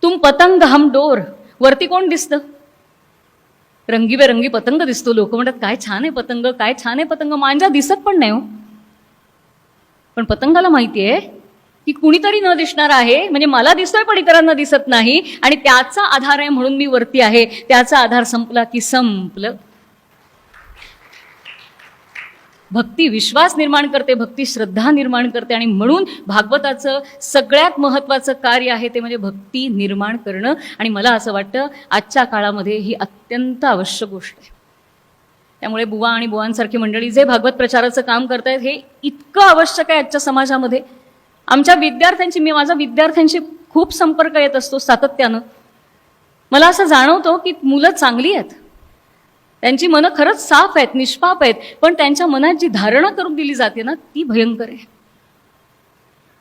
तुम पतंग हम डोर. वरती कोण दिसतं? रंगीबेरंगी पतंग दिसतो. लोक म्हणतात काय छान आहे पतंग, काय छान आहे पतंग. मांजा दिसत पण नाही हो. पण पतंगाला माहितीये की कुणीतरी न दिसणार आहे, म्हणजे मला दिसतोय पण इतरांना दिसत नाही, आणि त्याचा आधार आहे म्हणून मी वरती आहे. त्याचा आधार संपला की संपलं. भक्ती विश्वास निर्माण करते, भक्ती श्रद्धा निर्माण करते, आणि म्हणून भागवताचं सगळ्यात महत्त्वाचं कार्य आहे ते म्हणजे भक्ती निर्माण करणं. आणि मला असं वाटतं आजच्या काळामध्ये ही अत्यंत आवश्यक गोष्ट आहे. त्यामुळे बुवा आणि बुवांसारखी मंडळी जे भागवत प्रचाराचं काम करतायत हे इतकं आवश्यक आहे आजच्या समाजामध्ये. आमच्या विद्यार्थ्यांची, माझा विद्यार्थ्यांशी खूप संपर्क येत असतो सातत्यानं. मला असं जाणवतं की मुलं चांगली आहेत, त्यांची मनं खरंच साफ आहेत, निष्पाप आहेत, पण त्यांच्या मनात जी धारणा करून दिली जाते ना ती भयंकर आहे.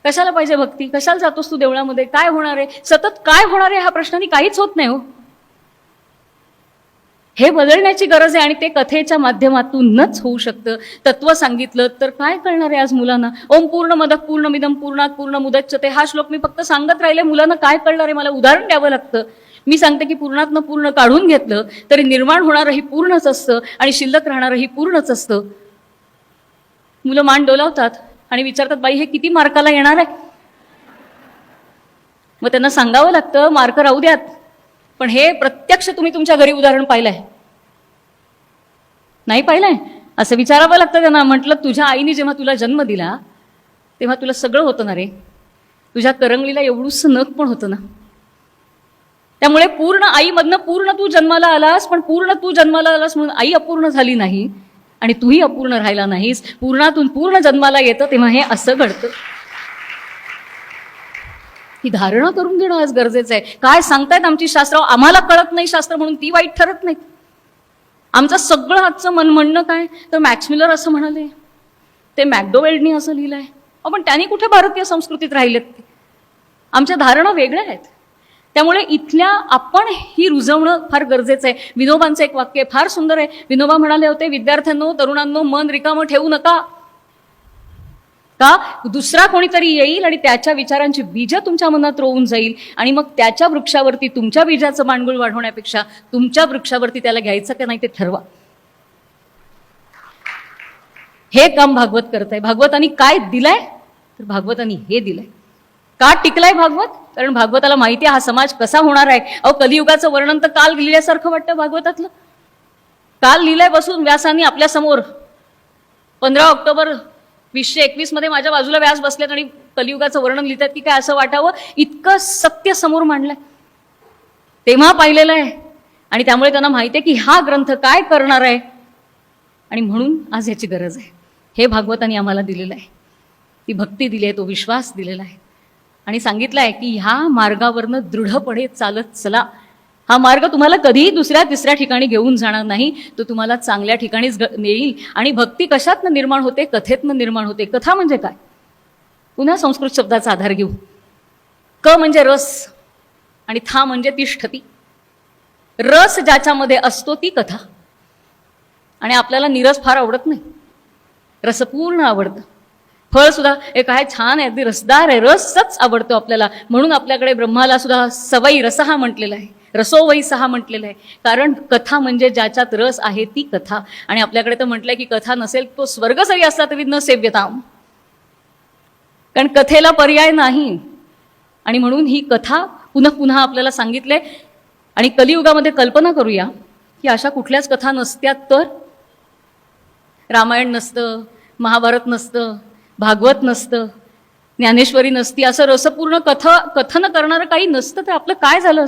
कशाला पाहिजे भक्ती? कशाला जातोस तू देवळामध्ये? काय होणार आहे? सतत काय होणार आहे हा प्रश्नाने काहीच होत नाही हो. हे बदलण्याची गरज आहे, आणि ते कथेच्या माध्यमातूनच होऊ शकतं. तत्व सांगितलं तर काय कळणार आहे आज मुलांना? ओम पूर्णमदः पूर्णमिदं पूर्णात् पूर्णमुदच्यते हा श्लोक मी फक्त सांगत राहिले, मुलांना काय कळणार आहे? मला उदाहरण द्यावं लागतं. मी सांगते की पूर्णातनं पूर्ण काढून घेतलं तरी निर्माण होणारही पूर्णच असतं आणि शिल्लक राहणारही पूर्णच असतं. मुलं मान डोलावतात आणि विचारतात, बाई हे किती मार्काला येणार आहे? मग त्यांना सांगावं लागतं मार्क राहू द्यात, पण हे प्रत्यक्ष तुम्ही तुमच्या घरी उदाहरण पाहिलंय? नाही पाहिलंय? असं विचारावं लागतं त्यांना. म्हटलं तुझ्या आईने जेव्हा तुला जन्म दिला तेव्हा तुला सगळं होतं ना रे. तुझ्या करंगलीला एवढूसं नख पण होतं ना. त्यामुळे पूर्ण आईमधनं पूर्ण तू जन्माला आलास, पण पूर्ण तू जन्माला आलास म्हणून आई अपूर्ण झाली नाही आणि तूही अपूर्ण राहिला नाहीस. पूर्णातून पूर्ण जन्माला येतं तेव्हा हे असं घडतं. ही धारणा करून घेणं आज गरजेचं आहे. काय सांगतायत आमची शास्त्र? आम्हाला कळत नाही शास्त्र म्हणून ती वाईट ठरत नाहीत. आमचं सगळं आजचं म्हणणं काय तर मॅक्समिलर असं म्हणाले, ते मॅकडोवेल्डनी असं लिहिलंय. पण त्यांनी कुठे भारतीय संस्कृतीत राहिलेत ते? आमच्या धारणा वेगळ्या आहेत. त्यामुळे इथल्या आपण ही रुजवणं फार गरजेचं आहे. विनोबांचं एक वाक्य फार सुंदर आहे. विनोबा म्हणाले होते, विद्यार्थ्यांनो, तरुणांनो, मन रिकामं ठेवू नका. का? दुसरा कोणीतरी येईल आणि त्याच्या विचारांची बीज तुमच्या मनात रोवून जाईल, आणि मग त्याच्या वृक्षावरती तुमच्या बीजाचं मांडगुळ वाढवण्यापेक्षा तुमच्या वृक्षावरती त्याला घ्यायचं का नाही ते ठरवा. हे काम भागवत करत आहे. भागवतांनी काय दिलंय तर भागवतांनी हे दिलंय. का टिकलाय भागवत? कारण भागवताला माहिती आहे हा समाज कसा होणार आहे. कलियुगाचं वर्णन तर काल लिहिल्यासारखं वाटतं भागवतातलं. काल लिहिलंय बसून व्यासांनी आपल्या समोर. 15 ऑक्टोबर 2021 मध्ये माझ्या बाजूला व्यास बसलेत आणि कलियुगाचं वर्णन लिहितात की काय असं वाटावं, इतकं सत्य समोर मांडलंय. तेव्हा पाहिलेलं आहे, आणि त्यामुळे त्यांना माहिती आहे की हा ग्रंथ काय करणार आहे, आणि म्हणून आज ह्याची गरज आहे. हे भागवतांनी आम्हाला दिलेलं आहे. ती भक्ती दिली आहे, तो विश्वास दिलेला आहे, आणि सांगितलं आहे की ह्या मार्गावरनं दृढपणे चालत चला. हा मार्ग तुम्हाला कधीही दुसऱ्या तिसऱ्या ठिकाणी घेऊन जाणार नाही, तो तुम्हाला चांगल्या ठिकाणीच नेईल. आणि भक्ती कशातनं निर्माण होते? कथेतनं निर्माण होते. कथा म्हणजे काय? पुन्हा संस्कृत शब्दाचा आधार घेऊ. क म्हणजे रस आणि था म्हणजे तिष्ठती. रस ज्याच्यामध्ये असतो ती कथा. आणि आपल्याला नीरस फार आवडत नाही, रसपूर्ण आवडतं. फळ सुद्धा हे काय छान आहे, अगदी रसदार आहे, रसच आवडतो आपल्याला. म्हणून आपल्याकडे ब्रह्माला सुद्धा सवई रसहा म्हटलेलं आहे, रसोवई सहा म्हटलेलं आहे. कारण कथा म्हणजे ज्याच्यात रस आहे ती कथा. आणि आपल्याकडे तर म्हटलंय की कथा नसेल तो स्वर्ग जरी असला तरी न सेव्यताम, कारण कथेला पर्याय नाही. आणि म्हणून ही कथा पुन्हा पुन्हा आपल्याला सांगितले. आणि कलियुगामध्ये कल्पना करूया की अशा कुठल्याच कथा नसत्यात तर? रामायण नसतं, महाभारत नसतं, भागवत नसतं, ज्ञानेश्वरी नसती, असं रसपूर्ण कथन करणारं काही नसतं, तर आपलं काय झालं?